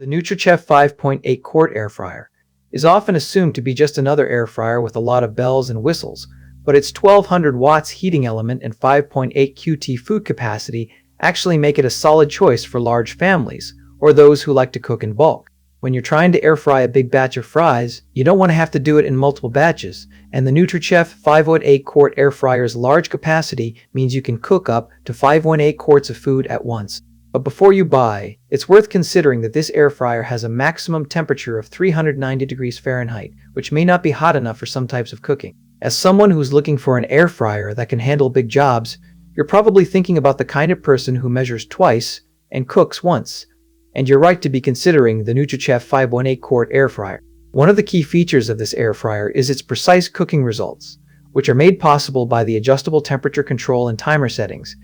The Nutrichef 5.8 Quart Air Fryer is often assumed to be just another air fryer with a lot of bells and whistles, but its 1200 watts heating element and 5.8 QT food capacity actually make it a solid choice for large families or those who like to cook in bulk. When you're trying to air fry a big batch of fries, you don't want to have to do it in multiple batches, and the Nutrichef 5.8 Quart Air Fryer's large capacity means you can cook up to 5.8 quarts of food at once. But before you buy, it's worth considering that this air fryer has a maximum temperature of 390 degrees Fahrenheit, which may not be hot enough for some types of cooking. As someone who's looking for an air fryer that can handle big jobs, you're probably thinking about the kind of person who measures twice and cooks once. And you're right to be considering the Nutrichef 5.8 Quart Air Fryer. One of the key features of this air fryer is its precise cooking results, which are made possible by the adjustable temperature control and timer settings.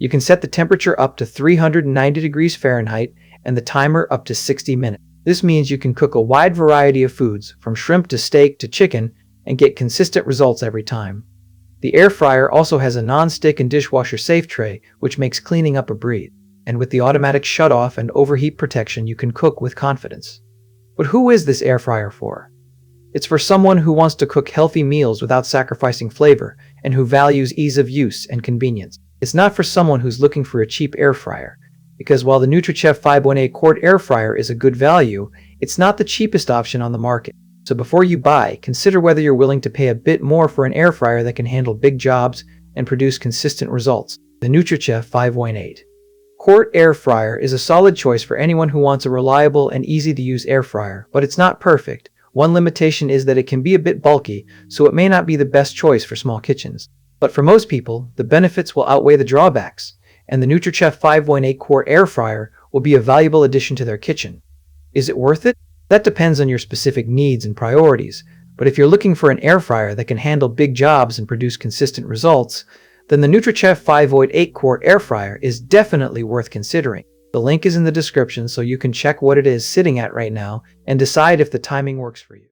You can set the temperature up to 390 degrees Fahrenheit and the timer up to 60 minutes. This means you can cook a wide variety of foods, from shrimp to steak to chicken, and get consistent results every time. The air fryer also has a non-stick and dishwasher safe tray, which makes cleaning up a breeze. And with the automatic shut-off and overheat protection, you can cook with confidence. But who is this air fryer for? It's for someone who wants to cook healthy meals without sacrificing flavor and who values ease of use and convenience. It's not for someone who's looking for a cheap air fryer, because while the Nutrichef 5.8 Quart Air Fryer is a good value, it's not the cheapest option on the market. So before you buy, consider whether you're willing to pay a bit more for an air fryer that can handle big jobs and produce consistent results. The Nutrichef 5.8 Quart Air Fryer is a solid choice for anyone who wants a reliable and easy-to-use air fryer, but it's not perfect. One limitation is that it can be a bit bulky, so it may not be the best choice for small kitchens. But for most people, the benefits will outweigh the drawbacks, and the Nutrichef 5.8 Quart Air Fryer will be a valuable addition to their kitchen. Is it worth it? That depends on your specific needs and priorities, but if you're looking for an air fryer that can handle big jobs and produce consistent results, then the Nutrichef 5.8 Quart Air Fryer is definitely worth considering. The link is in the description so you can check what it is sitting at right now and decide if the timing works for you.